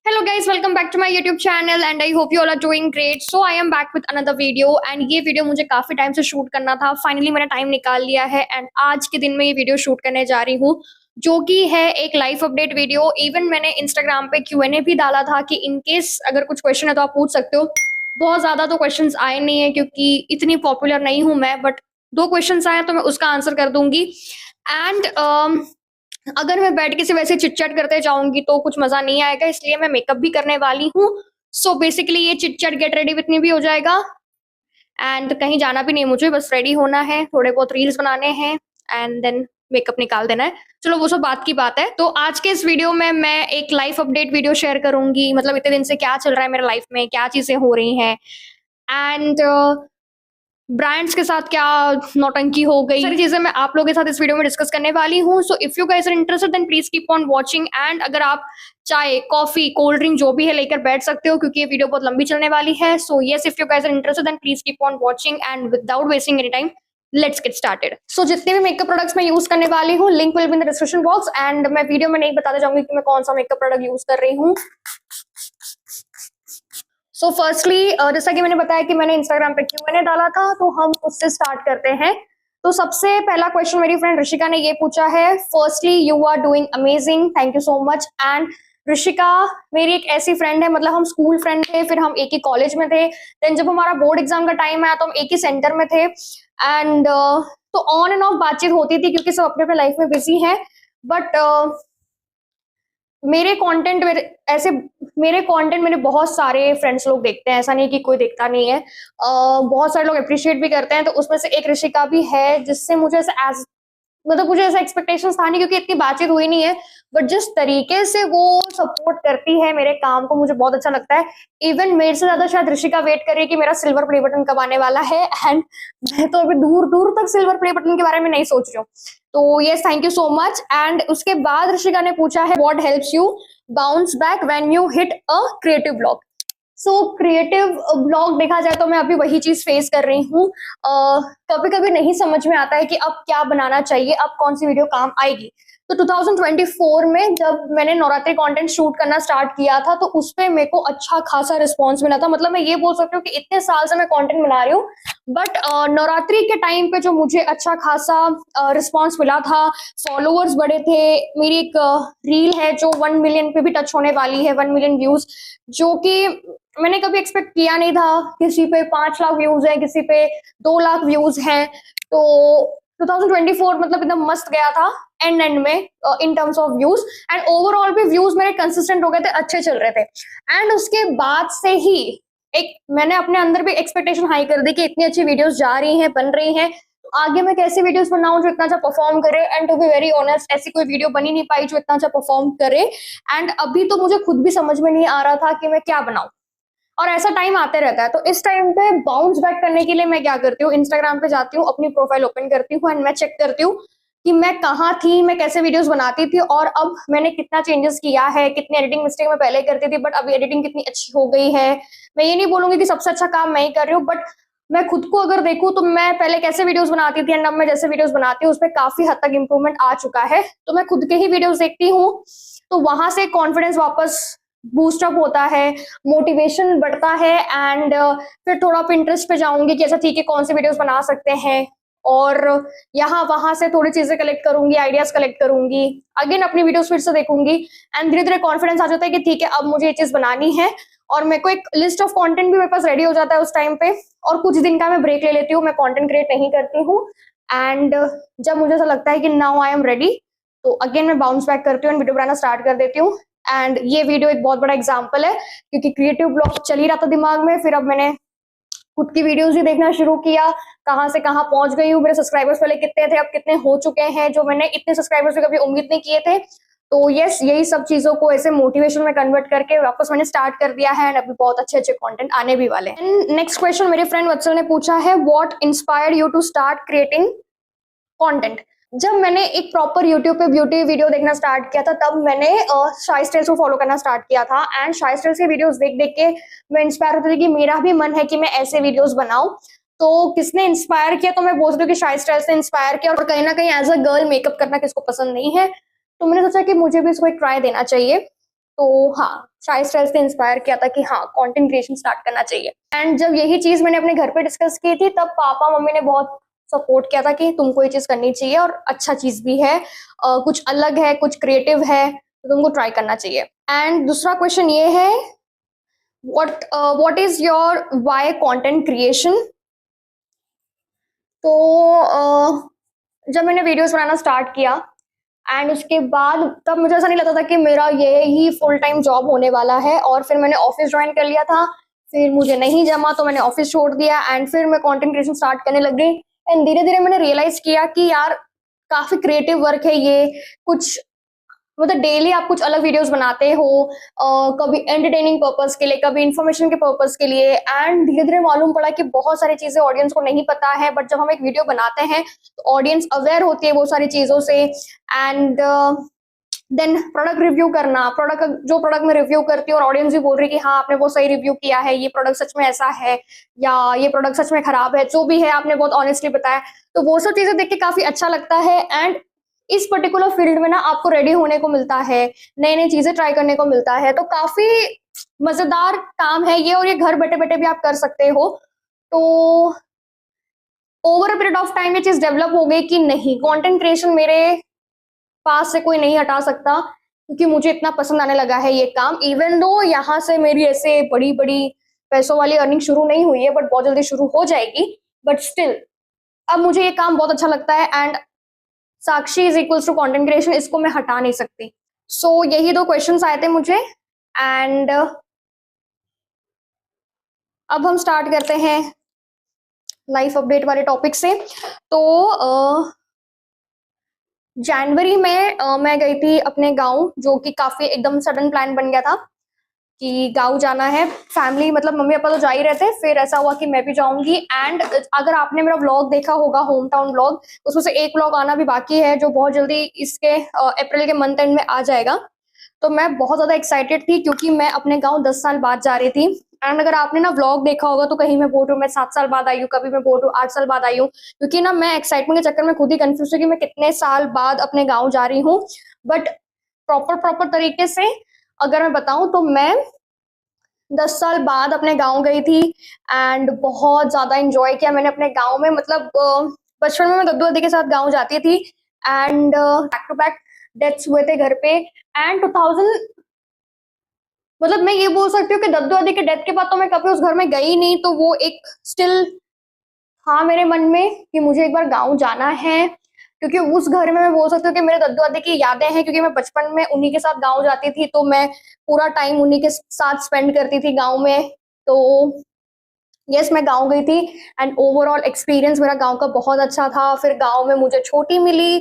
Hello guys, welcome back to my YouTube channel and I hope you all are doing great. So I am back with another video and ये video मुझे काफी time से shoot करना था. Finally मैंने time निकाल लिया है एंड आज के दिन में ये वीडियो शूट करने जा रही हूँ जो कि है एक लाइफ अपडेट वीडियो. इवन मैंने इंस्टाग्राम पे Q&A भी डाला था कि इन केस अगर कुछ क्वेश्चन है तो आप पूछ सकते हो. बहुत ज्यादा तो क्वेश्चंस आए नहीं है क्योंकि इतनी पॉपुलर नहीं हूँ मैं, बट 2 क्वेश्चंस आए तो मैं उसका आंसर कर दूंगी. एंड अगर मैं बैठ के सिर्फ वैसे चिट चैट करते जाऊंगी तो कुछ मजा नहीं आएगा, इसलिए मैं मेकअप भी करने वाली हूँ. सो बेसिकली ये chit chat get ready with me भी हो जाएगा एंड कहीं जाना भी नहीं मुझे, बस रेडी होना है, थोड़े बहुत रील्स बनाने हैं एंड देन मेकअप निकाल देना है. चलो वो सब बात की बात है. तो आज के इस वीडियो में मैं एक लाइफ अपडेट वीडियो शेयर करूंगी, मतलब इतने दिन से क्या चल रहा है मेरे लाइफ में, क्या चीजें हो रही हैं एंड ब्रांड्स के साथ क्या नौटंकी हो गई, सारी चीजें मैं आप लोगों के साथ इस वीडियो में डिस्कस करने वाली हूँ. So if you guys are interested then please keep on watching. And अगर आप चाय, कॉफी, कोल्ड ड्रिंक जो भी है लेकर बैठ सकते हो क्योंकि ये वीडियो बहुत लंबी चलने वाली है. So yes, if you guys are interested then please keep on watching and without wasting any time let's get started. So जितने भी मेकअप प्रोडक्ट्स मैं यूज करने वाली हूँ link will be in the description box and मैं video में नहीं बताते जाऊंगी कि मैं कौन सा मेकअप प्रोडक्ट यूज कर रही हूँ. सो फर्स्टली जैसा कि मैंने बताया कि मैंने इंस्टाग्राम पे Q&A डाला था तो हम उससे स्टार्ट करते हैं. तो सबसे पहला क्वेश्चन मेरी फ्रेंड ऋषिका ने ये पूछा है. Firstly you are doing amazing, thank you so much. And Rishika मेरी एक ऐसी फ्रेंड है, मतलब हम स्कूल फ्रेंड थे, फिर हम एक ही कॉलेज में थे, देन जब हमारा बोर्ड एग्जाम का टाइम आया तो हम एक ही सेंटर में थे एंड तो ऑन एंड ऑफ बातचीत होती थी क्योंकि सब अपने अपने लाइफ में बिजी हैं. बट मेरे कंटेंट मेरे बहुत सारे फ्रेंड्स लोग देखते हैं, ऐसा नहीं कि कोई देखता नहीं है. बहुत सारे लोग अप्रिशिएट भी करते हैं. तो उसमें से एक ऋषिका भी है जिससे मुझे मुझे ऐसा एक्सपेक्टेशंस था नहीं क्योंकि इतनी बातचीत हुई नहीं है, बट जिस तरीके से वो सपोर्ट करती है मेरे काम को मुझे बहुत अच्छा लगता है. इवन मेरे से ज्यादा शायद ऋषिका वेट कर रही है कि मेरा सिल्वर प्ले बटन कब आने वाला है एंड मैं तो अभी दूर दूर तक सिल्वर प्ले बटन के बारे में नहीं सोच रही हूँ. तो yes, thank you so much. And उसके बाद ऋषिका ने पूछा है what helps you bounce back when you hit a creative block. So creative blog देखा जाए तो मैं अभी वही चीज फेस कर रही हूँ. कभी कभी नहीं समझ में आता है कि अब क्या बनाना चाहिए, अब कौन सी वीडियो काम आएगी. तो 2024 में जब मैंने नवरात्रि कंटेंट शूट करना स्टार्ट किया था तो उस पे मेरे को अच्छा खासा रिस्पांस मिला था. मतलब मैं ये बोल सकती हूँ कि इतने साल से मैं कंटेंट बना रही हूँ बट नवरात्रि के टाइम पे जो मुझे अच्छा खासा रिस्पांस मिला था, फॉलोअर्स बढ़े थे. मेरी एक रील है जो 1 मिलियन पे भी टच होने वाली है, 1 मिलियन व्यूज, जो कि मैंने कभी एक्सपेक्ट किया नहीं था. किसी पे 5 लाख व्यूज है, किसी पे 2 लाख व्यूज हैं. तो 2024 मतलब एकदम मस्त गया था एंड में in terms of views and overall भी व्यूज मेरे कंसिस्टेंट हो गए थे, अच्छे चल रहे थे. एंड उसके बाद से ही एक मैंने अपने अंदर भी एक्सपेक्टेशन हाई कर दी कि इतनी अच्छी वीडियोस जा रही हैं, बन रही हैं, तो आगे मैं कैसी वीडियोस बनाऊं जो इतना अच्छा परफॉर्म करे. And to be very honest ऐसी कोई वीडियो बनी नहीं पाई जो इतना अच्छा परफॉर्म करे. एंड अभी तो मुझे खुद भी समझ में नहीं आ रहा था कि मैं क्या बनाऊं, और ऐसा टाइम आते रहता है. तो इस टाइम पे बाउंस बैक करने के लिए मैं क्या करती हूँ, इंस्टाग्राम पे जाती हूँ, अपनी प्रोफाइल ओपन करती हूँ एंड मैं चेक करती हूँ कि मैं कहाँ थी, मैं कैसे वीडियोस बनाती थी और अब मैंने कितना चेंजेस किया है, कितनी एडिटिंग मिस्टेक मैं पहले करती थी बट अभी एडिटिंग कितनी अच्छी हो गई है. मैं ये नहीं बोलूंगी कि सबसे अच्छा काम मैं ही कर रही हूँ, बट मैं खुद को अगर देखूं तो मैं पहले कैसे वीडियोस बनाती थी एंड अब मैं जैसे वीडियोस बनाती हूँ उस पर काफी हद तक इंप्रूवमेंट आ चुका है. तो मैं खुद के ही वीडियोस देखती हूँ तो वहां से कॉन्फिडेंस वापस बूस्टअप होता है, मोटिवेशन बढ़ता है एंड फिर थोड़ा पिंटरेस्ट पे जाऊंगी कि ऐसा ठीक है कौन सी वीडियोस बना सकते हैं और यहाँ वहां से थोड़ी चीजें कलेक्ट करूंगी, आइडियाज कलेक्ट करूंगी, अगेन अपनी वीडियोस फिर से देखूंगी एंड धीरे धीरे कॉन्फिडेंस आ जाता है कि ठीक है अब मुझे ये चीज बनानी है. और मेरे को एक लिस्ट ऑफ कंटेंट भी मेरे पास रेडी हो जाता है उस टाइम पे. और कुछ दिन का मैं ब्रेक ले लेती हूँ, मैं कंटेंट क्रिएट नहीं करती हूँ एंड जब मुझे ऐसा लगता है कि नाउ आई एम रेडी तो अगेन मैं बाउंस बैक करती हूँ एंड वीडियो बनाना स्टार्ट कर देती हूँ. एंड ये वीडियो एक बहुत बड़ा एग्जाम्पल है क्योंकि क्रिएटिव ब्लॉग चल ही रहा था दिमाग में, फिर अब मैंने खुद की वीडियोस भी देखना शुरू किया, कहाँ से कहाँ पहुंच गई हूँ, मेरे सब्सक्राइबर्स पहले कितने थे अब कितने हो चुके हैं, जो मैंने इतने सब्सक्राइबर्स से कभी उम्मीद नहीं किए थे. तो यस, यही सब चीजों को ऐसे मोटिवेशन में कन्वर्ट करके वापस मैंने स्टार्ट कर दिया है एंड अभी बहुत अच्छे अच्छे कंटेंट आने भी वाले हैं. नेक्स्ट क्वेश्चन मेरे फ्रेंड वत्सल ने पूछा है what inspired you to start creating content. जब मैंने एक प्रॉपर YouTube पे ब्यूटी वीडियो देखना स्टार्ट किया था तब मैंने शाई स्टाइल्स को फॉलो करना स्टार्ट किया था एंड शाई स्टाइल्स के वीडियोस देख देख के मैं इंस्पायर होती थी कि मेरा भी मन है कि मैं ऐसे वीडियोस बनाऊं. तो किसने इंस्पायर किया, तो मैं बोल सकती हूँ कि शाई स्टाइल्स ने इंस्पायर किया. और कहीं ना कहीं एज अ गर्ल मेकअप करना किसको पसंद नहीं है, तो मैंने सोचा कि मुझे भी इसको एक ट्राई देना चाहिए. तो हाँ, शायद स्ट्रेस ने इंस्पायर किया था कि हाँ, कंटेंट क्रिएशन स्टार्ट करना चाहिए। एंड जब यही चीज़ मैंने अपने घर पे डिस्कस की थी, तब पापा-मम्मी ने बहुत सपोर्ट किया था कि तुमको ये चीज़ करनी चाहिए और अच्छा चीज़ भी है। कुछ अलग है, कुछ क्रिएटिव है, तो तुमको ट्राई करना चाहिए। एंड दूसरा क्वेश्चन ये है, what is your why content creation? तो जब मैंने वीडियोज़ बनाना स्टार्ट किया एंड उसके बाद तब मुझे ऐसा नहीं लगता था कि मेरा ये ही फुल टाइम जॉब होने वाला है, और फिर मैंने ऑफिस ज्वाइन कर लिया था। फिर मुझे नहीं जमा तो मैंने ऑफिस छोड़ दिया एंड फिर मैं कंटेंट क्रिएशन स्टार्ट करने लग गई। एंड धीरे-धीरे मैंने रियलाइज़ किया कि यार काफ़ी क्रिएटिव वर्क है ये। कुछ मतलब डेली आप कुछ अलग वीडियोस बनाते हो, कभी एंटरटेनिंग पर्पस के लिए, कभी इंफॉर्मेशन के पर्पस के लिए। एंड धीरे धीरे मालूम पड़ा कि बहुत सारी चीजें ऑडियंस को नहीं पता है, बट जब हम एक वीडियो बनाते हैं तो ऑडियंस अवेयर होती है वो सारी चीजों से। एंड देन प्रोडक्ट रिव्यू करना, प्रोडक्ट जो प्रोडक्ट में रिव्यू करती हूँ और ऑडियंस भी बोल रही है कि हाँ आपने वो सही रिव्यू किया है, ये प्रोडक्ट सच में ऐसा है या ये प्रोडक्ट सच में खराब है, जो भी है आपने बहुत ऑनेस्टली बताया। तो वो सब चीजें देख के काफी अच्छा लगता है। एंड इस पर्टिकुलर फील्ड में ना आपको रेडी होने को मिलता है, नई नई चीजें ट्राई करने को मिलता है, तो काफी मजेदार काम है ये, और ये घर बैठे बैठे भी आप कर सकते हो। तो over a period of time ये चीज डेवलप हो गई कि नहीं, कंटेंट क्रिएशन मेरे पास से कोई नहीं हटा सकता, क्योंकि मुझे इतना पसंद आने लगा है ये काम। इवन दो यहाँ से मेरी ऐसे बड़ी बड़ी पैसों वाली अर्निंग शुरू नहीं हुई है, बट बहुत जल्दी शुरू हो जाएगी। बट स्टिल अब मुझे ये काम बहुत अच्छा लगता है। And Sakshi is equals to content creation, इसको मैं हटा नहीं सकती। सो यही दो क्वेश्चंस आए थे मुझे। एंड अब हम स्टार्ट करते हैं लाइफ अपडेट वाले टॉपिक से। तो जनवरी में मैं गई थी अपने गांव, जो कि काफी एकदम सडन प्लान बन गया था कि गांव जाना है। फैमिली मतलब मम्मी पापा तो जा ही रहे थे, फिर ऐसा हुआ कि मैं भी जाऊंगी। एंड अगर आपने मेरा व्लॉग देखा होगा, होम टाउन व्लॉग, उसमें से एक व्लॉग आना भी बाकी है, जो बहुत जल्दी इसके अप्रैल के मंथ एंड में आ जाएगा। तो मैं बहुत ज्यादा एक्साइटेड थी, क्योंकि मैं अपने गाँव 10 साल बाद जा रही थी। एंड अगर आपने ना व्लॉग देखा होगा तो कहीं मैं बोल रही हूँ मैं 7 साल बाद आई हूँ, कभी मैं बोल रही हूँ 8 साल बाद आई हूँ, क्योंकि ना मैं एक्साइटमेंट के चक्कर में खुद ही कंफ्यूज हूँ कि मैं कितने साल बाद अपने गाँव जा रही हूँ। बट प्रॉपर प्रॉपर तरीके से अगर मैं बताऊं तो मैं 10 साल बाद अपने गाँव गई थी। एंड बहुत ज्यादा इंजॉय किया मैंने अपने गाँव में। मतलब बचपन में मैं दद्दू दादी के साथ गाँव जाती थी, and back to back deaths हुए थे घर पे। एंड 2000 मतलब मैं ये बोल सकती हूँ कि दद्दू दादी के डेथ के बाद तो मैं कभी उस घर में गई नहीं, तो वो एक स्टिल था मेरे मन में कि मुझे एक बार गाँव जाना है। क्योंकि उस घर में मैं बोल सकती हूँ कि मेरे दद्दू दादी की यादें हैं, क्योंकि मैं बचपन में उन्हीं के साथ गाँव जाती थी, तो मैं पूरा टाइम उन्हीं के साथ स्पेंड करती थी गाँव में। तो यस, मैं गाँव गई थी। एंड ओवरऑल एक्सपीरियंस मेरा गाँव का बहुत अच्छा था। फिर गाँव में मुझे छोटी मिली।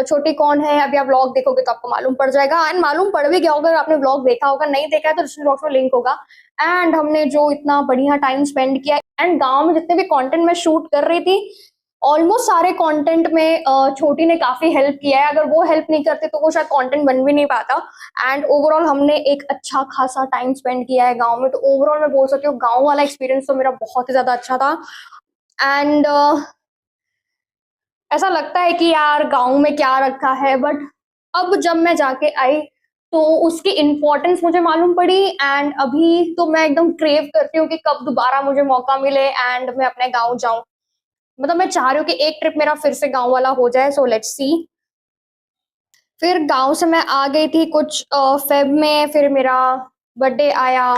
छोटी कौन है अभी आप व्लॉग देखोगे तो आपको मालूम पड़ जाएगा, एंड मालूम पड़ भी गया होगा अगर आपने व्लॉग देखा होगा। नहीं देखा है तो डिस्क्रिप्शन बॉक्स में लिंक होगा। एंड हमने जो इतना बढ़िया टाइम स्पेंड किया, एंड गाँव में जितने भी कंटेंट मैं शूट कर रही थी, ऑलमोस्ट सारे कंटेंट में छोटी ने काफी हेल्प किया है। अगर वो हेल्प नहीं करते तो वो शायद कंटेंट बन भी नहीं पाता। एंड ओवरऑल हमने एक अच्छा खासा टाइम स्पेंड किया है गांव में। तो ओवरऑल मैं बोल सकती हूँ गांव वाला एक्सपीरियंस तो मेरा बहुत ही ज्यादा अच्छा था। एंड ऐसा लगता है कि यार गांव में क्या रखा है, बट अब जब मैं जाके आई तो उसकी इम्पोर्टेंस मुझे मालूम पड़ी। एंड अभी तो मैं एकदम क्रेव करती हूँ कि कब दोबारा मुझे मौका मिले एंड मैं अपने गाँव जाऊं। मतलब मैं चाह रही हूँ कि एक ट्रिप मेरा फिर से गाँव वाला हो जाए। So let's see. फिर गाँव से मैं आ गई थी कुछ फेब में, फिर मेरा बर्थडे आया।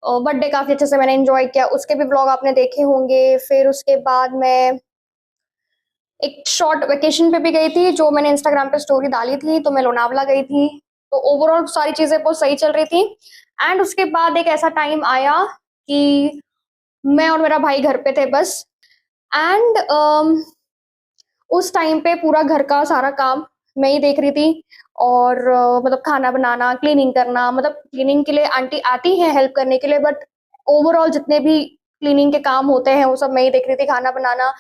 बर्थडे काफी अच्छे से मैंने एंजॉय किया, उसके भी ब्लॉग आपने देखे होंगे। फिर उसके बाद मैं एक शॉर्ट वेकेशन पे भी गई थी, जो मैंने इंस्टाग्राम पे स्टोरी डाली थी। तो मैं लोनावला गई थी। तो ओवरऑल सारी चीजें बहुत सही चल रही थी। एंड उसके बाद एक ऐसा टाइम आया कि मैं और मेरा भाई घर पे थे बस। एंड उस टाइम पे पूरा घर का सारा काम मैं ही देख रही थी। और मतलब खाना बनाना, क्लीनिंग करना, मतलब क्लीनिंग के लिए आंटी आती हैं हेल्प करने के लिए, बट ओवरऑल जितने भी क्लीनिंग के काम होते हैं वो सब मैं ही देख रही थी, खाना बनाना।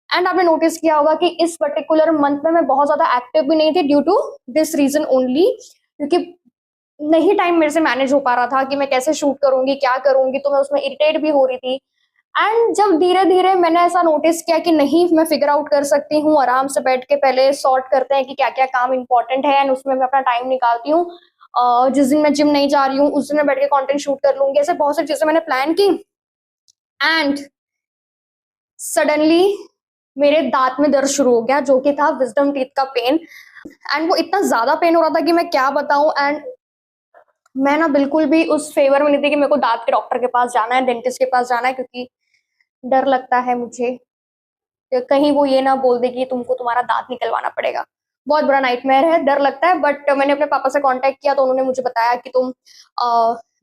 एंड आपने नोटिस किया होगा कि इस पर्टिकुलर मंथ में मैं बहुत ज्यादा एक्टिव भी नहीं थी, due to this reason only, क्योंकि नहीं टाइम मेरे से मैनेज हो पा रहा था कि मैं कैसे शूट करूंगी, क्या करूंगी। तो मैं उसमें इरिटेट भी हो रही थी। एंड जब धीरे धीरे मैंने ऐसा नोटिस किया कि नहीं, मैं फिगर आउट कर सकती हूँ, आराम से बैठ के पहले सॉर्ट करते हैं कि क्या क्या काम इंपॉर्टेंट है, एंड उसमें मैं अपना टाइम निकालती हूँ। जिस दिन मैं जिम नहीं जा रही हूँ उस दिन मैं बैठ के कंटेंट शूट कर लूंगी। ऐसे बहुत सारी चीजें मैंने प्लान की एंड सडनली मेरे दांत में दर्द शुरू हो गया, जो कि था विजडम टीथ का पेन। एंड वो इतना ज्यादा पेन हो रहा था कि मैं क्या बताऊं। एंड मैं ना बिल्कुल भी उस फेवर में नहीं थी कि मेरे को दांत के डॉक्टर के पास जाना है, डेंटिस्ट के पास जाना है, क्योंकि डर लगता है मुझे कि कहीं वो ये ना बोल दे कि तुमको तुम्हारा दांत निकलवाना पड़ेगा। बहुत बड़ा नाइटमेयर है, डर लगता है। बट मैंने अपने पापा से कांटेक्ट किया तो उन्होंने मुझे बताया कि तुम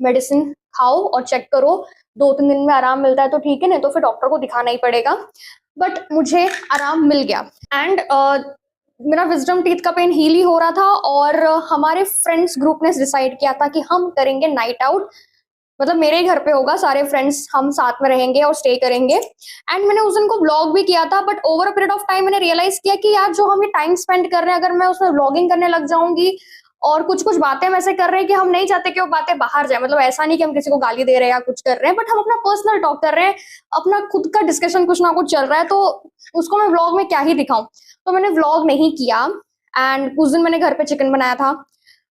मेडिसिन खाओ और चेक करो, 2-3 दिन में आराम मिलता है तो ठीक है, नहीं तो फिर डॉक्टर को दिखाना ही पड़ेगा। बट मुझे आराम मिल गया एंड मेरा विजडम टीथ का पेन हील ही हो रहा था। और हमारे फ्रेंड्स ग्रुप ने डिसाइड किया था कि हम करेंगे नाइट आउट, मतलब मेरे ही घर पे होगा, सारे फ्रेंड्स हम साथ में रहेंगे और स्टे करेंगे। एंड मैंने उस दिन को व्लॉग भी किया था, but over a period of time मैंने रियलाइज किया कि यार जो हम ये टाइम स्पेंड कर रहे हैं, अगर मैं उसमें व्लॉगिंग करने लग जाऊंगी और कुछ कुछ बातें हम ऐसे कर रहे हैं कि हम नहीं चाहते कि वो बातें बाहर जाए। मतलब ऐसा नहीं कि हम किसी को गाली दे रहे हैं या कुछ कर रहे हैं, बट हम अपना पर्सनल टॉक कर रहे हैं, अपना खुद का डिस्कशन कुछ ना कुछ चल रहा है, तो उसको मैं व्लॉग में क्या ही दिखाऊं। तो मैंने व्लॉग नहीं किया। एंड उस दिन मैंने घर पे चिकन बनाया था।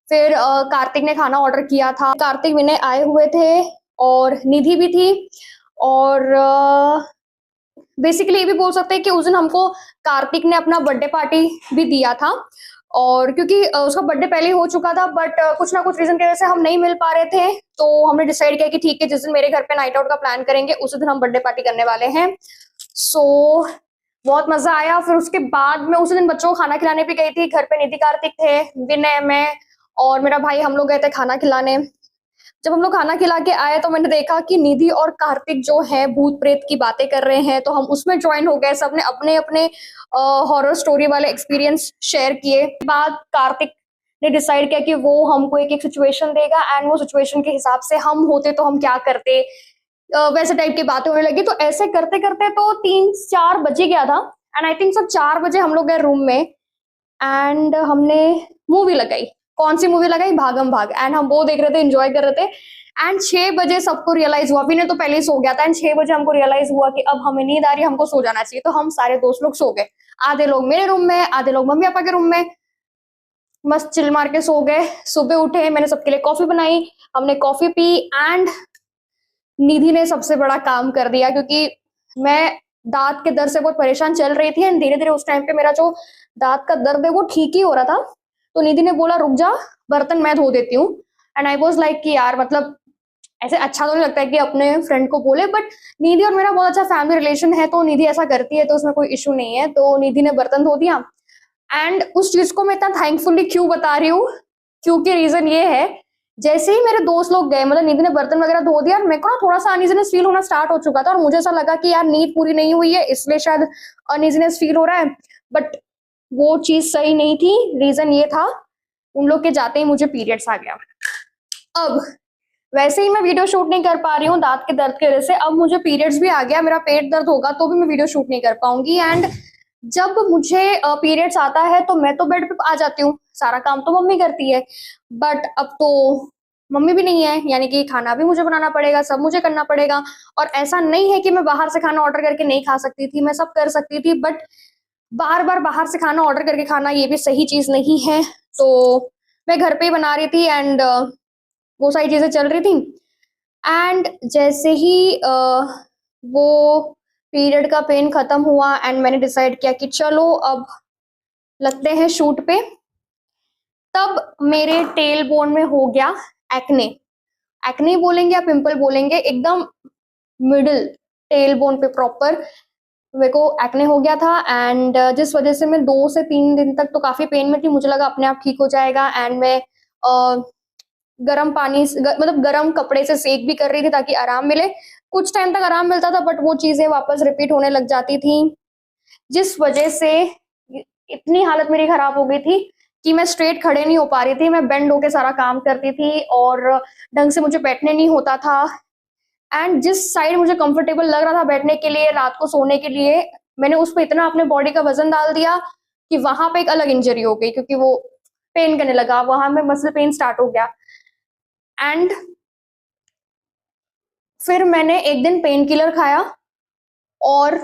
फिर कार्तिक ने खाना ऑर्डर किया था, कार्तिक विनय आए हुए थे और निधि भी थी। और बेसिकली ये भी बोल सकते हैं कि उस दिन हमको कार्तिक ने अपना बर्थडे पार्टी भी दिया था। और क्योंकि उसका बर्थडे पहले ही हो चुका था, बट कुछ ना कुछ रीजन की वजह से हम नहीं मिल पा रहे थे, तो हमने डिसाइड किया कि ठीक है, जिस दिन मेरे घर पे नाइट आउट का प्लान करेंगे उसी दिन हम बर्थडे पार्टी करने वाले हैं। सो बहुत मजा आया। फिर उसके बाद मैं उसी दिन बच्चों को खाना खिलाने भी गई थी। घर पे निधि कार्तिक थे, विनय, मैं और मेरा भाई, हम लोग गए थे खाना खिलाने। जब हम लोग खाना खिला के आए तो मैंने देखा कि निधि और कार्तिक जो है भूत प्रेत की बातें कर रहे हैं, तो हम उसमें ज्वाइन हो गए। सबने अपने अपने हॉरर स्टोरी वाले एक्सपीरियंस शेयर किए। बाद कार्तिक ने डिसाइड किया कि वो हमको एक एक सिचुएशन देगा एंड वो सिचुएशन के हिसाब से हम होते तो हम क्या करते, वैसे टाइप की बातें होने लगी। तो ऐसे करते करते तो 3-4 बजे गया था। एंड आई थिंक सब 4 बजे हम लोग गए रूम में एंड हमने मूवी लगाई। कौन सी मूवी लगाई? भागम भाग। एंड हम वो देख रहे थे, एंजॉय कर रहे थे। एंड 6 बजे सबको रियलाइज हुआ, विनय तो पहले ही सो गया था, एंड 6 बजे हमको रियलाइज हुआ कि अब हमें नींद आ रही है, हमको सो जाना चाहिए। तो हम सारे दोस्त लोग सो गए, आधे लोग मेरे रूम में, आधे लोग मम्मी पापा के रूम में, मस्त चिल मार के सो गए। सुबह उठे, मैंने सबके लिए कॉफी बनाई, हमने कॉफी पी। एंड निधि ने सबसे बड़ा काम कर दिया, क्योंकि मैं दांत के दर्द से बहुत परेशान चल रही थी एंड धीरे धीरे उस टाइम पे मेरा जो दांत का दर्द है वो ठीक ही हो रहा था। तो निधि ने बोला रुक जा, बर्तन मैं धो देती हूँ। एंड आई वाज लाइक कि यार मतलब ऐसे अच्छा तो नहीं लगता है कि अपने फ्रेंड को बोले, बट निधि और मेरा बहुत अच्छा फैमिली रिलेशन है, तो निधि ऐसा करती है तो उसमें कोई इशू नहीं है। तो निधि ने बर्तन धो दिया। एंड उस चीज को मैं इतना थैंकफुली क्यों बता रही हूँ, क्योंकि रीजन ये है, जैसे ही मेरे दोस्त लोग गए, मतलब निधि ने बर्तन वगैरह धो दिया, मेरे को ना थोड़ा सा अनइजीनेस फील होना स्टार्ट हो चुका था और मुझे ऐसा लगा कि यार नींद पूरी नहीं हुई है इसलिए शायद अनइजीनेस फील हो रहा है। बट वो चीज सही नहीं थी। रीजन ये था, उन लोग के जाते ही मुझे पीरियड्स आ गया। अब वैसे ही मैं वीडियो शूट नहीं कर पा रही हूँ दांत के दर्द की वजह से, अब मुझे पीरियड्स भी आ गया, मेरा पेट दर्द होगा तो भी मैं वीडियो शूट नहीं कर पाऊंगी। एंड जब मुझे पीरियड्स आता है तो मैं तो बेड पे आ जाती हूँ, सारा काम तो मम्मी करती है। बट अब तो मम्मी भी नहीं है, यानी कि खाना भी मुझे बनाना पड़ेगा, सब मुझे करना पड़ेगा। और ऐसा नहीं है कि मैं बाहर से खाना ऑर्डर करके नहीं खा सकती थी, मैं सब कर सकती थी, बट बार बार बाहर से खाना ऑर्डर करके खाना ये भी सही चीज नहीं है। तो मैं घर पे ही बना रही थी एंड वो सारी चीजें चल रही थी। एंड जैसे ही वो पीरियड का पेन खत्म हुआ एंड मैंने डिसाइड किया कि चलो अब लगते हैं शूट पे, तब मेरे टेल बोन में हो गया एक्ने। एक्ने बोलेंगे या पिंपल बोलेंगे, एकदम मिडिल टेल बोन पे प्रॉपर मेरे को एक्ने हो गया था। एंड जिस वजह से मैं 2 से 3 दिन तक तो काफी पेन में थी, मुझे लगा अपने आप ठीक हो जाएगा। एंड मैं गर्म पानी मतलब गर्म कपड़े से सेक भी कर रही थी ताकि आराम मिले। कुछ टाइम तक आराम मिलता था, बट वो चीजें वापस रिपीट होने लग जाती थी, जिस वजह से इतनी हालत मेरी खराब हो गई थी कि मैं स्ट्रेट खड़े नहीं हो पा रही थी, मैं बेंड होके सारा काम करती थी और ढंग से मुझे बैठने नहीं होता था। एंड जिस साइड मुझे कंफर्टेबल लग रहा था बैठने के लिए, रात को सोने के लिए, मैंने उस पर इतना अपने बॉडी का वजन डाल दिया कि वहां पे एक अलग इंजरी हो गई, क्योंकि वो पेन करने लगा, वहां में मसल पेन स्टार्ट हो गया। एंड फिर मैंने एक दिन पेन किलर खाया और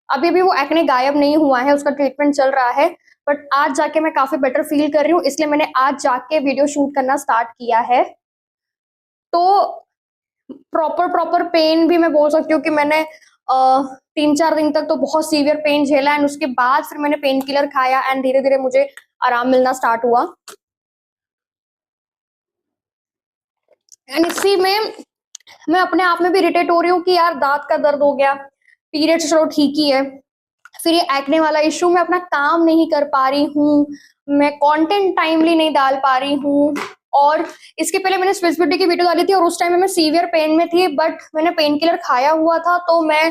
अभी भी वो एक्ने गायब नहीं हुआ है, उसका ट्रीटमेंट चल रहा है। बट आज जाके मैं काफी बेटर फील कर रही हूँ, इसलिए मैंने आज जाके वीडियो शूट करना स्टार्ट किया है। तो प्रॉपर पेन भी मैं बोल सकती हूँ कि मैंने 3-4 दिन तक तो बहुत सीवियर पेन झेला, एंड उसके बाद फिर मैंने पेन किलर खाया एंड धीरे धीरे मुझे आराम मिलना स्टार्ट हुआ। एंड इसी में मैं अपने आप में भी इरिटेट हो रही हूँ कि यार दांत का दर्द हो गया, पीरियड चलो ठीक ही है, फिर ये एक्ने वाला इशू, मैं अपना काम नहीं कर पा रही हूँ, मैं कंटेंट टाइमली नहीं डाल पा रही हूँ। और इसके पहले मैंने स्विस ब्यूटी की वीडियो डाली थी और उस टाइम में मैं सीवियर पेन में थी, बट मैंने पेन किलर खाया हुआ था, तो मैं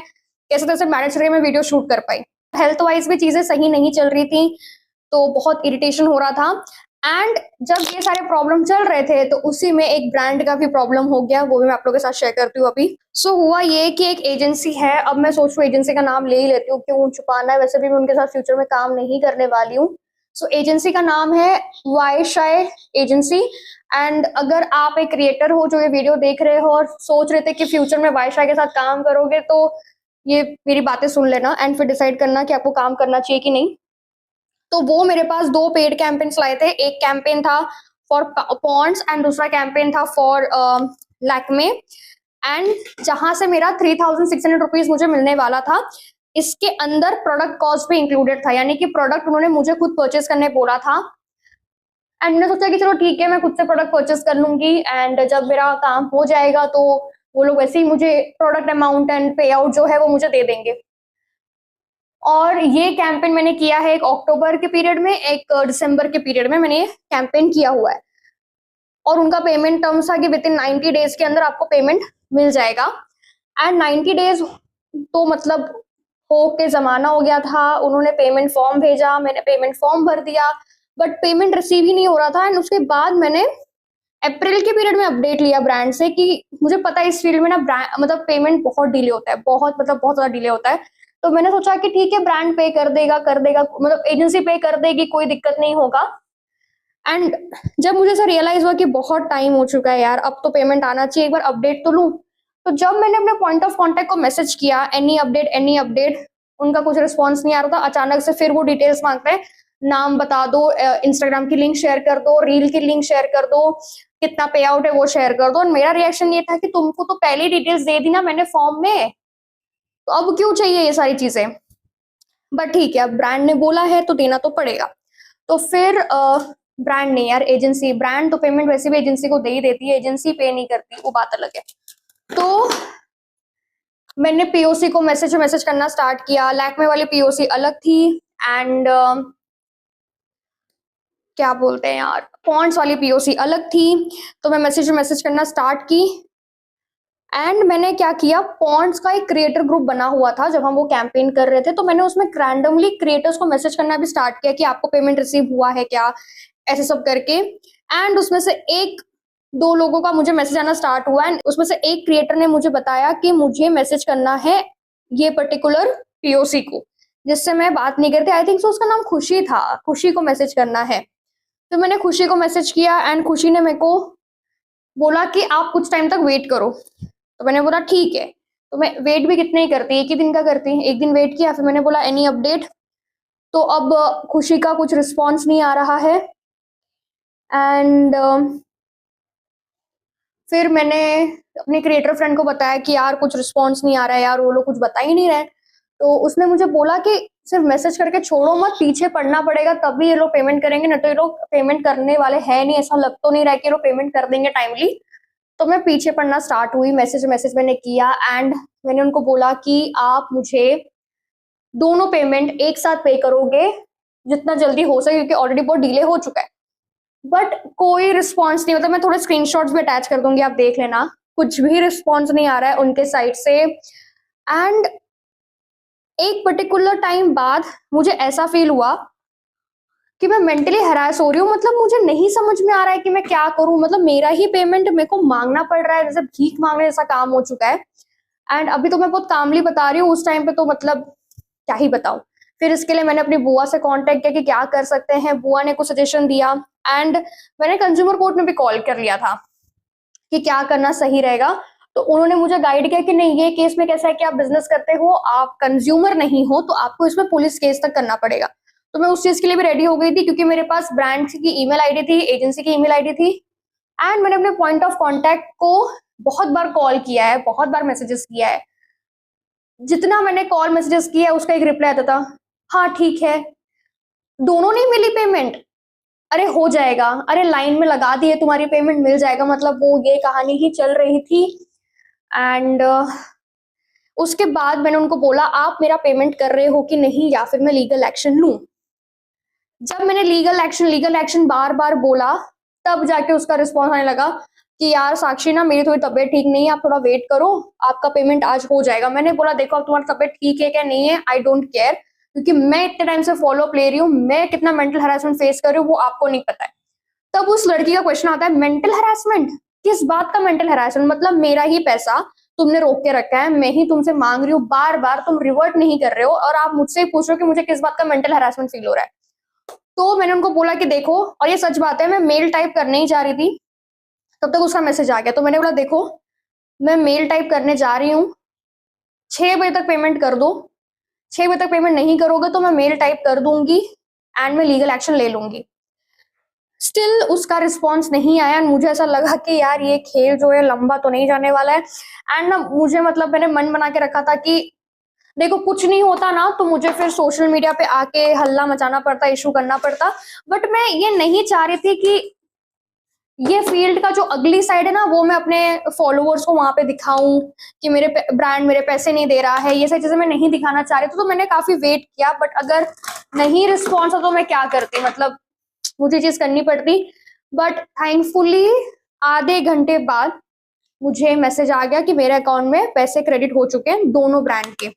कैसे तैसे मैनेज करके मैं वीडियो शूट कर पाई। हेल्थ वाइज भी चीजें सही नहीं चल रही थी, तो बहुत इरिटेशन हो रहा था। एंड जब ये सारे प्रॉब्लम चल रहे थे तो उसी में एक ब्रांड का भी प्रॉब्लम हो गया, वो भी मैं आप लोगों के साथ शेयर करती हूँ अभी। सो हुआ ये कि एक एजेंसी है, अब मैं सोच रही हूँ एजेंसी का नाम ले ही लेती हूँ, क्यों छुपाना है, वैसे भी मैं उनके साथ फ्यूचर में काम नहीं करने वाली हूँ। सो एजेंसी का नाम है वाईशाई एजेंसी। एंड अगर आप एक क्रिएटर हो जो ये वीडियो देख रहे हो और सोच रहे थे कि फ्यूचर में वाईशाई के साथ काम करोगे, तो ये मेरी बातें सुन लेना एंड फिर डिसाइड करना कि आपको काम करना चाहिए कि नहीं। तो वो मेरे पास 2 पेड कैंपेन्स लाए थे, एक कैंपेन था फॉर पॉन्ड्स एंड दूसरा कैंपेन था फॉर लैक्मे। एंड जहां से मेरा 3600 रुपीज मुझे मिलने वाला था, इसके अंदर प्रोडक्ट कॉस्ट भी इंक्लूडेड था, यानी कि प्रोडक्ट उन्होंने मुझे खुद परचेस करने बोला था। एंड मैंने सोचा कि चलो ठीक है, मैं खुद से प्रोडक्ट परचेस कर लूंगी, एंड जब मेरा काम हो जाएगा तो वो लोग वैसे ही मुझे प्रोडक्ट अमाउंट एंड पे आउट जो है वो मुझे दे देंगे। और ये कैंपेन मैंने किया है एक अक्टूबर के पीरियड में, एक दिसंबर के पीरियड में मैंने ये कैंपेन किया हुआ है। और उनका पेमेंट टर्म्स था कि विद इन 90 डेज के अंदर आपको पेमेंट मिल जाएगा। एंड 90 डेज तो मतलब हो के जमाना हो गया था, उन्होंने पेमेंट फॉर्म भेजा, मैंने पेमेंट फॉर्म भर दिया, बट पेमेंट रिसीव ही नहीं हो रहा था। एंड उसके बाद मैंने अप्रैल के पीरियड में अपडेट लिया ब्रांड से कि मुझे पता है इस फील्ड में ना मतलब पेमेंट बहुत डिले होता है, बहुत मतलब बहुत ज्यादा डिले होता है। तो मैंने सोचा कि ठीक है, ब्रांड पे कर देगा मतलब एजेंसी पे कर देगी, कोई दिक्कत नहीं होगा। एंड जब मुझे ऐसा रियलाइज हुआ कि बहुत टाइम हो चुका है यार, अब तो पेमेंट आना चाहिए, एक बार अपडेट तो लूं। तो जब मैंने अपने पॉइंट ऑफ कांटेक्ट को मैसेज किया एनी अपडेट, उनका कुछ रिस्पॉन्स नहीं आ रहा था। अचानक से फिर वो डिटेल्स मांगते हैं, नाम बता दो, इंस्टाग्राम की लिंक शेयर कर दो, रील की लिंक शेयर कर दो, कितना पे आउट है वो शेयर कर दो। और मेरा रिएक्शन ये था कि तुमको तो पहले डिटेल्स दे दी ना मैंने फॉर्म में, तो अब क्यों चाहिए ये सारी चीजें। बट ठीक है, अब ब्रांड ने बोला है तो देना तो पड़ेगा। तो फिर ब्रांड नहीं यार, एजेंसी, ब्रांड तो पेमेंट वैसे भी एजेंसी को दे ही देती है, एजेंसी पे नहीं करती, वो बात अलग है। तो मैंने पीओसी को मैसेज करना स्टार्ट किया। लैक्मे वाली पीओसी अलग थी, एंड क्या बोलते हैं यार, पॉन्ड्स वाली पीओसी अलग थी। तो मैं मैसेज करना स्टार्ट की। एंड मैंने क्या किया, पॉन्ड्स का एक क्रिएटर ग्रुप बना हुआ था जब हम वो कैंपेन कर रहे थे, तो मैंने उसमें रैंडमली क्रिएटर्स को मैसेज करना भी स्टार्ट किया कि आपको पेमेंट रिसीव हुआ है क्या, ऐसे सब करके। एंड उसमें से 1-2 लोगों का मुझे मैसेज आना स्टार्ट हुआ, एंड उसमें से एक क्रिएटर ने मुझे बताया कि मुझे मैसेज करना है ये पर्टिकुलर पीओसी को, जिससे मैं बात नहीं करती। आई थिंक सो उसका नाम खुशी था, खुशी को मैसेज करना है। तो मैंने खुशी को मैसेज किया, एंड खुशी ने मेरे को बोला कि आप कुछ टाइम तक वेट करो। तो मैंने बोला ठीक है। तो मैं वेट भी कितने ही करती, एक ही दिन का करती, एक दिन वेट किया, फिर मैंने बोला एनी अपडेट। तो अब खुशी का कुछ रिस्पॉन्स नहीं आ रहा है। एंड फिर मैंने अपने क्रिएटर फ्रेंड को बताया कि यार कुछ रिस्पॉन्स नहीं आ रहा है यार, वो लोग कुछ बता ही नहीं रहे। तो उसने मुझे बोला कि सिर्फ मैसेज करके छोड़ो मत, पीछे पड़ना पड़ेगा, तभी ये लोग पेमेंट करेंगे, ना तो ये लोग पेमेंट करने वाले हैं नहीं, ऐसा लग तो नहीं रहा कि ये लोग पेमेंट कर देंगे टाइमली। तो मैं पीछे पड़ना स्टार्ट हुई, मैसेज मैंने किया, एंड मैंने उनको बोला कि आप मुझे दोनों पेमेंट एक साथ पे करोगे जितना जल्दी हो सके, क्योंकि ऑलरेडी बहुत डिले हो चुका है। बट कोई रिस्पॉन्स नहीं, मतलब मैं थोड़े स्क्रीनशॉट्स भी अटैच कर दूंगी, आप देख लेना, कुछ भी रिस्पॉन्स नहीं आ रहा है उनके साइड से। एंड एक पर्टिकुलर टाइम बाद मुझे ऐसा फील हुआ कि मैं मेंटली हरास हो रही हूँ, मतलब मुझे नहीं समझ में आ रहा है कि मैं क्या करूं, मतलब मेरा ही पेमेंट मेरे को मांगना पड़ रहा है, जैसे भीख मांगने जैसा काम हो चुका है। एंड अभी तो मैं बहुत कामली बता रही हूँ, उस टाइम पे तो मतलब क्या ही बताऊं। फिर इसके लिए मैंने अपनी बुआ से कांटेक्ट किया कि क्या कर सकते हैं, बुआ ने कुछ सजेशन दिया। एंड मैंने कंज्यूमर कोर्ट में भी कॉल कर लिया था कि क्या करना सही रहेगा। तो उन्होंने मुझे गाइड किया कि नहीं, ये केस में कैसा है कि आप बिजनेस करते हो, आप कंज्यूमर नहीं हो, तो आपको इसमें पुलिस केस तक करना पड़ेगा। तो मैं उस चीज के लिए भी रेडी हो गई थी, क्योंकि मेरे पास ब्रांड की ईमेल आईडी थी, एजेंसी की ईमेल आईडी थी, एंड मैंने अपने पॉइंट ऑफ कांटेक्ट को बहुत बार कॉल किया है, बहुत बार मैसेजेस किया है। जितना मैंने कॉल मैसेजेस किया है उसका एक रिप्लाई आता था, हाँ ठीक है। दोनों नहीं मिली पेमेंट, अरे हो जाएगा, अरे लाइन में लगा दिए, तुम्हारी पेमेंट मिल जाएगा, मतलब वो ये कहानी ही चल रही थी। एंड उसके बाद मैंने उनको बोला, आप मेरा पेमेंट कर रहे हो कि नहीं, या फिर मैं लीगल एक्शन लूं। जब मैंने लीगल एक्शन बार बार बोला, तब जाके उसका रिस्पॉन्स आने लगा कि यार साक्षी ना, मेरी थोड़ी तबीयत ठीक नहीं है, आप थोड़ा वेट करो, आपका पेमेंट आज हो जाएगा। मैंने बोला, देखो अब तुम्हारी तबीयत ठीक है क्या नहीं है, आई डोंट केयर, क्योंकि मैं इतने टाइम से फॉलोअप ले रही हूँ, मैं कितना मेंटल हरासमेंट फेस कर रही हूँ वो आपको नहीं पता है। तब उस लड़की का क्वेश्चन आता है, मेंटल हरासमेंट? किस बात का मेंटल हरासमेंट? मतलब मेरा ही पैसा तुमने रोक के रखा है, मैं ही तुमसे मांग रही हूँ, बार बार तुम रिवर्ट नहीं कर रहे हो, और आप मुझसे ही पूछ रहे हो कि मुझे किस बात का मेंटल हरासमेंट फील हो रहा है। तो मैंने उनको बोला कि देखो, और ये सच बात है, मैं मेल टाइप करने ही जा रही थी, तब तक उसका मैसेज आ गया। तो मैंने बोला, देखो मैं मेल टाइप करने जा रही हूँ, 6 बजे तक पेमेंट कर दो, 6 बजे तक पेमेंट नहीं करोगे तो मैं मेल टाइप कर दूंगी एंड मैं लीगल एक्शन ले लूंगी। स्टिल उसका रिस्पॉन्स नहीं आया, एंड मुझे ऐसा लगा कि यार ये खेल जो है लंबा तो नहीं जाने वाला है। एंड ना मुझे, मतलब मैंने मन बना के रखा था कि देखो कुछ नहीं होता ना तो मुझे फिर सोशल मीडिया पे आके हल्ला मचाना पड़ता, इशू करना पड़ता, बट मैं ये नहीं चाह रही थी कि ये फील्ड का जो अगली साइड है ना वो मैं अपने फॉलोअर्स को वहां पे दिखाऊं कि मेरे ब्रांड मेरे पैसे नहीं दे रहा है, ये सारी चीजें मैं नहीं दिखाना चाह रही थी। तो मैंने काफी वेट किया, बट अगर नहीं रिस्पॉन्स हो तो मैं क्या करती, मतलब मुझे चीज करनी पड़ती। बट थैंकफुली आधे घंटे बाद मुझे मैसेज आ गया कि मेरे अकाउंट में पैसे क्रेडिट हो चुके हैं दोनों ब्रांड के।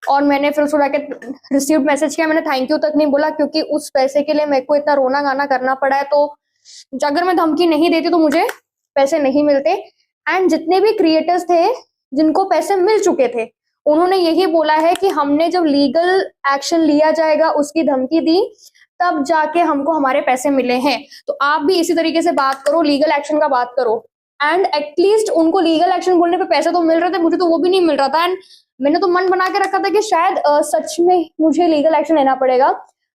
और मैंने फिर उसको जाके रिसीव मैसेज किया, मैंने थैंक यू तक नहीं बोला, क्योंकि उस पैसे के लिए मेरे को इतना रोना गाना करना पड़ा है। तो अगर मैं धमकी नहीं देती तो मुझे पैसे नहीं मिलते। एंड जितने भी क्रिएटर्स थे जिनको पैसे मिल चुके थे, उन्होंने यही बोला है कि हमने जब लीगल एक्शन लिया जाएगा उसकी धमकी दी, तब जाके हमको हमारे पैसे मिले हैं। तो आप भी इसी तरीके से बात करो, लीगल एक्शन का बात करो। एंड एटलीस्ट उनको लीगल एक्शन बोलने पे पैसे तो मिल रहे थे, मुझे तो वो भी नहीं मिल रहा था। एंड मैंने तो मन बना के रखा था कि शायद सच में मुझे लीगल एक्शन लेना पड़ेगा,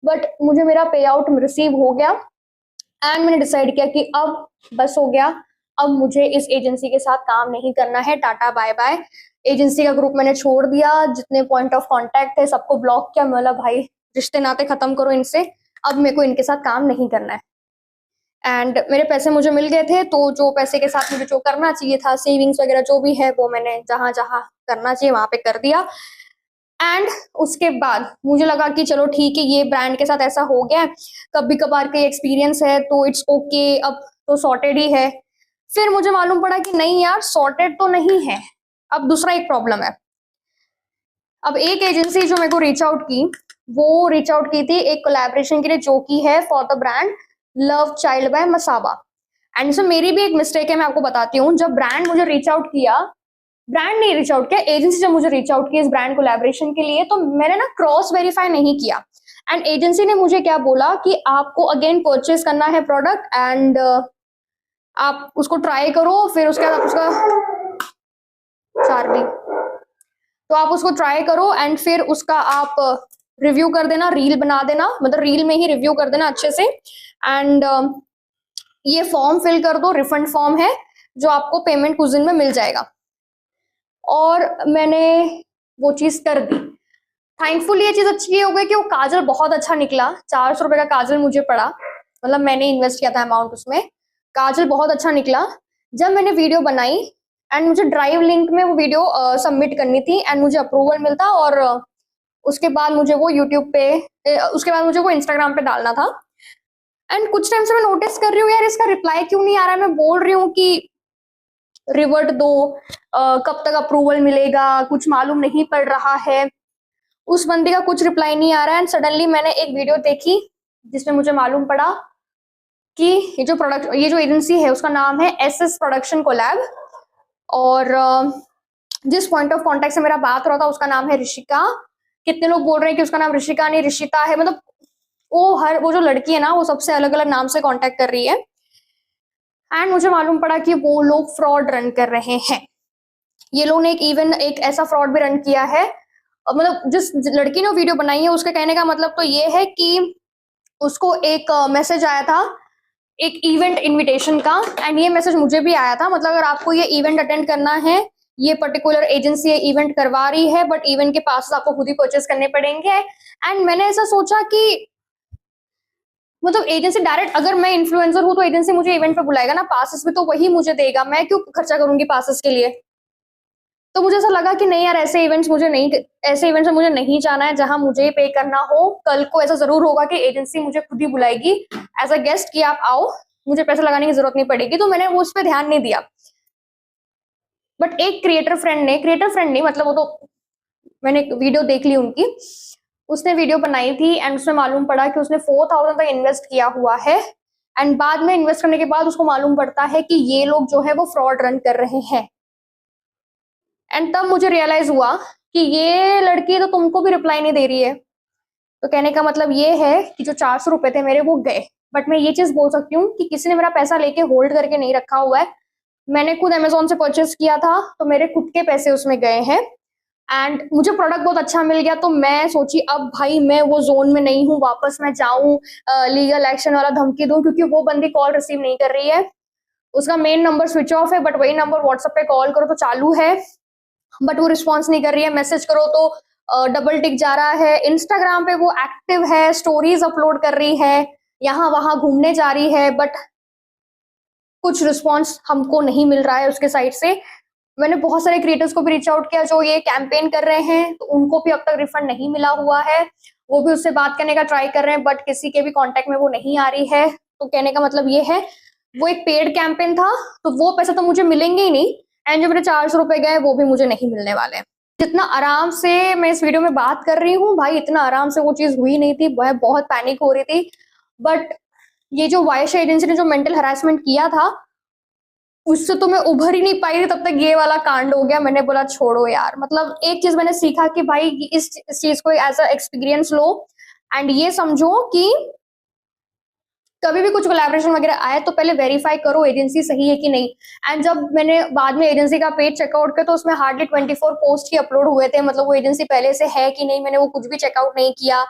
बट मुझे मेरा पे आउट रिसीव हो गया। एंड मैंने डिसाइड किया कि अब बस हो गया, अब मुझे इस एजेंसी के साथ काम नहीं करना है, टाटा बाय बाय। एजेंसी का ग्रुप मैंने छोड़ दिया, जितने पॉइंट ऑफ कांटेक्ट थे सबको ब्लॉक किया। मतलब भाई रिश्ते नाते खत्म करो इनसे, अब मेरे को इनके साथ काम नहीं करना है। एंड मेरे पैसे मुझे मिल गए थे, तो जो पैसे के साथ मुझे जो करना चाहिए था, सेविंग्स वगैरह जो भी है, वो मैंने जहां जहां करना चाहिए वहां पे कर दिया। एंड उसके बाद मुझे लगा कि चलो ठीक है, ये ब्रांड के साथ ऐसा हो गया, कभी कभार का एक्सपीरियंस है तो इट्स ओके, अब तो सॉर्टेड ही है। फिर मुझे मालूम पड़ा कि नहीं यार, सॉर्टेड तो नहीं है, अब दूसरा एक प्रॉब्लम है। अब एक एजेंसी जो मेरे को रीच आउट की, वो रीच आउट की थी एक कोलैबोरेशन के लिए, जो की है for the brand love child by Masaba. And इसमें मेरी भी एक मिस्टेक है, मैं आपको बताती हूँ। जब ब्रांड मुझे रीच आउट किया, ब्रांड नहीं रीच आउट किया, एजेंसी जब मुझे रीच आउट किया इस ब्रांड कोलैबोरेशन के लिए, तो मैंने ना क्रॉस वेरीफाई नहीं किया। एंड एजेंसी ने मुझे क्या बोला कि आपको अगेन परचेज करना है प्रोडक्ट, एंड आप उसको ट्राई करो, फिर उसके बाद आप उसका चार्ली, तो आप उसको ट्राई करो एंड फिर उसका आप रिव्यू कर देना, रील बना देना, मतलब रील में ही रिव्यू कर देना अच्छे से। एंड ये फॉर्म फिल कर दो, रिफंड फॉर्म है जो आपको पेमेंट कुछ दिन में मिल जाएगा। और मैंने वो चीज कर दी। थैंकफुली ये चीज अच्छी हो गई कि वो काजल बहुत अच्छा निकला। 400 रुपए का काजल मुझे पड़ा, मतलब मैंने इन्वेस्ट किया था अमाउंट उसमें, काजल बहुत अच्छा निकला। जब मैंने वीडियो बनाई एंड मुझे ड्राइव लिंक में वो वीडियो सबमिट करनी थी, एंड मुझे अप्रूवल मिलता, और उसके बाद मुझे वो यूट्यूब पे, उसके बाद मुझे वो इंस्टाग्राम पे डालना था। एंड कुछ टाइम से मैं नोटिस कर रही हूँ यार, इसका रिप्लाई क्यों नहीं आ रहा है। मैं बोल रही हूँ कि रिवर्ट दो, कब तक अप्रूवल मिलेगा, कुछ मालूम नहीं पड़ रहा है। उस बंदे का कुछ रिप्लाई नहीं आ रहा है। एंड सडनली मैंने एक वीडियो देखी जिसमें मुझे मालूम पड़ा कि ये जो एजेंसी है उसका नाम है SS प्रोडक्शन कोलैब, और जिस पॉइंट ऑफ कांटेक्ट से मेरा बात हो रहा था उसका नाम है ऋषिका। कितने लोग बोल रहे हैं कि उसका नाम ऋषिका नहीं ऋषिता है, मतलब वो जो लड़की है ना, वो सबसे अलग अलग नाम से कांटेक्ट कर रही है। एंड मुझे मालूम पड़ा कि वो लोग फ्रॉड रन कर रहे हैं। ये लोग ने एक ऐसा फ्रॉड भी रन किया है मतलब जिस लड़की ने वीडियो बनाई है उसके कहने का मतलब तो ये है कि उसको एक मैसेज आया था एक इवेंट इनविटेशन का, एंड ये मैसेज मुझे भी आया था। मतलब अगर आपको ये इवेंट अटेंड करना है, ये पर्टिकुलर एजेंसी ये इवेंट करवा रही है, बट इवेंट के पास आपको खुद ही परचेस करने पड़ेंगे। एंड मैंने ऐसा सोचा कि मतलब एजेंसी डायरेक्ट, अगर मैं इन्फ्लुएंसर हूँ तो एजेंसी मुझे इवेंट पे बुलाएगा ना, पासेस भी तो वही मुझे देगा, मैं क्यों खर्चा करूंगी पासेस के लिए। तो मुझे ऐसा लगा कि नहीं यार, ऐसे इवेंट्स में मुझे नहीं जाना है जहां मुझे पे करना हो। कल को ऐसा जरूर होगा कि एजेंसी मुझे खुद ही बुलाएगी एज अ गेस्ट कि आप आओ, मुझे पैसे लगाने की जरूरत नहीं पड़ेगी, तो मैंने वो उस पर ध्यान नहीं दिया। बट एक क्रिएटर फ्रेंड नहीं, मतलब वो तो मैंने एक वीडियो देख ली उनकी, उसने वीडियो बनाई थी एंड उसमें मालूम पड़ा कि उसने 4,000 तक इन्वेस्ट किया हुआ है, एंड बाद में इन्वेस्ट करने के बाद उसको मालूम पड़ता है कि ये लोग जो है वो फ्रॉड रन कर रहे हैं। एंड तब मुझे रियलाइज हुआ कि ये लड़की तो तुमको भी रिप्लाई नहीं दे रही है। तो कहने का मतलब ये है कि जो 400 रुपए थे मेरे वो गए। बट मैं ये चीज बोल सकती हूँ कि किसी ने मेरा पैसा लेके होल्ड करके नहीं रखा हुआ है। मैंने खुद अमेजोन से परचेस किया था तो मेरे खुद के पैसे उसमें गए हैं, एंड मुझे प्रोडक्ट बहुत अच्छा मिल गया। तो मैं सोची अब भाई मैं वो जोन में नहीं हूँ, वापस मैं जाऊं लीगल एक्शन वाला धमकी दूं, क्योंकि वो बंदी कॉल रिसीव नहीं कर रही है। उसका मेन नंबर स्विच ऑफ है, बट वही नंबर व्हाट्सएप पे कॉल करो तो चालू है, बट वो रिस्पॉन्स नहीं कर रही है। मैसेज करो तो डबल टिक जा रहा है। इंस्टाग्राम पे वो एक्टिव है, स्टोरीज अपलोड कर रही है, यहाँ वहां घूमने जा रही है, बट कुछ रिस्पॉन्स हमको नहीं मिल रहा है उसके साइड से। मैंने बहुत सारे क्रिएटर्स को भी रीच आउट किया जो ये कैंपेन कर रहे हैं, तो उनको भी अब तक रिफंड नहीं मिला हुआ है। वो भी उससे बात करने का ट्राई कर रहे हैं, बट किसी के भी कांटेक्ट में वो नहीं आ रही है। तो कहने का मतलब ये है वो एक पेड कैंपेन था, तो वो पैसा तो मुझे मिलेंगे ही नहीं, एंड जो मेरे 400 रुपए गए वो भी मुझे नहीं मिलने वाले। जितना आराम से मैं इस वीडियो में बात कर रही हूँ भाई, इतना आराम से वो चीज हुई नहीं थी, वह बहुत पैनिक हो रही थी। बट ये जो वायशा एजेंसी ने जो मेंटल हरासमेंट किया था उससे तो मैं उभर ही नहीं पाई थी, तब तक ये वाला कांड हो गया। मैंने बोला छोड़ो यार, मतलब एक चीज मैंने सीखा कि भाई इस चीज को एज अ एक्सपीरियंस लो, एंड ये समझो कि कभी भी कुछ कोलैबोरेशन वगैरह आए तो पहले वेरीफाई करो एजेंसी सही है कि नहीं। एंड जब मैंने बाद में एजेंसी का पेज चेकआउट किया तो उसमें हार्डली 24 पोस्ट ही अपलोड हुए थे, मतलब वो एजेंसी पहले से है कि नहीं मैंने वो कुछ भी चेकआउट नहीं किया।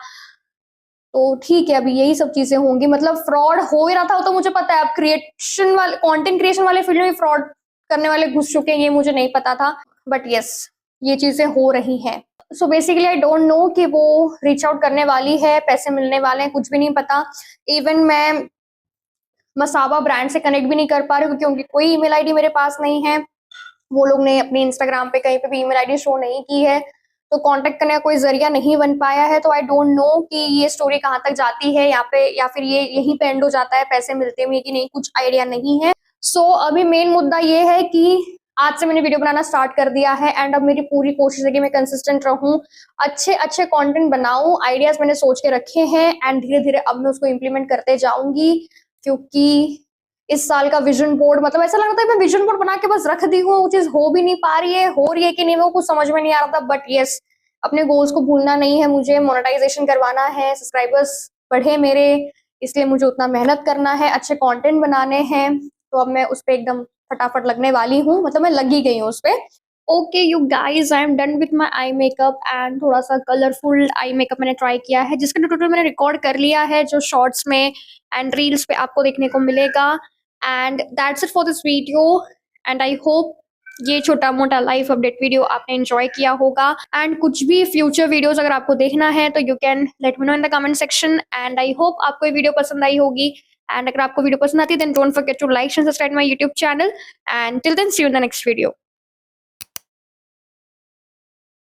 तो ठीक है, अभी यही सब चीजें होंगी। मतलब फ्रॉड हो ही रहा था वो तो मुझे पता है, अब क्रिएशन वाले कंटेंट क्रिएशन वाले फील्ड में फ्रॉड करने वाले घुस चुके हैं, ये मुझे नहीं पता था, बट यस ये चीजें हो रही हैं। So basically I don't know कि वो रीच आउट करने वाली है, पैसे मिलने वाले हैं, कुछ भी नहीं पता। इवन मैं मसाबा ब्रांड से कनेक्ट भी नहीं कर पा रही क्योंकि उनकी कोई ईमेल आईडी मेरे पास नहीं है। वो लोग ने अपनी इंस्टाग्राम पे कहीं पे भी ईमेल आईडी शो नहीं की है, तो कांटेक्ट करने का कोई जरिया नहीं बन पाया है। तो आई डोंट नो कि ये स्टोरी कहाँ तक जाती है यहाँ पे, या फिर ये यहीं पे एंड हो जाता है पैसे मिलते हुए कि नहीं, कुछ आइडिया नहीं है। सो अभी मेन मुद्दा ये है कि आज से मैंने वीडियो बनाना स्टार्ट कर दिया है, एंड अब मेरी पूरी कोशिश है कि मैं कंसिस्टेंट रहूं, अच्छे अच्छे कंटेंट बनाऊं। आइडियाज मैंने सोच के रखे हैं एंड धीरे धीरे अब मैं उसको इम्प्लीमेंट करते जाऊंगी, क्योंकि इस साल का विजन बोर्ड, मतलब ऐसा लग रहा था मैं विजन बोर्ड बना के बस रख दी हूँ, वो चीज हो भी नहीं पा रही है, हो रही है कि नहीं वो कुछ समझ में नहीं आ रहा था। बट यस, अपने गोल्स को भूलना नहीं है, मुझे मोनेटाइजेशन करवाना है, सब्सक्राइबर्स बढ़े मेरे, इसलिए मुझे उतना मेहनत करना है, अच्छे कंटेंट बनाने हैं। तो अब मैं उस पर एकदम फटाफट लगने वाली हूँ, मतलब मैं लगी गई हूँ उस पर। Okay you guys, I am done with my eye makeup, and थोड़ा सा कलरफुल आई मेकअप मैंने ट्राई किया है, जिसका ट्यूटोरियल मैंने रिकॉर्ड कर लिया है जो शॉर्ट्स में एंड रील्स पे आपको देखने को मिलेगा। And that's it for this video, and I hope ये छोटा मोटा लाइफ अपडेट वीडियो आपने एंजॉय किया होगा। एंड कुछ भी फ्यूचर वीडियोस अगर आपको देखना है तो you can let me know in the comment section, and I hope आपको ये वीडियो पसंद आई होगी। एंड अगर आपको वीडियो पसंद आती है then don't forget to like and subscribe my YouTube channel, and till then see you in the next video.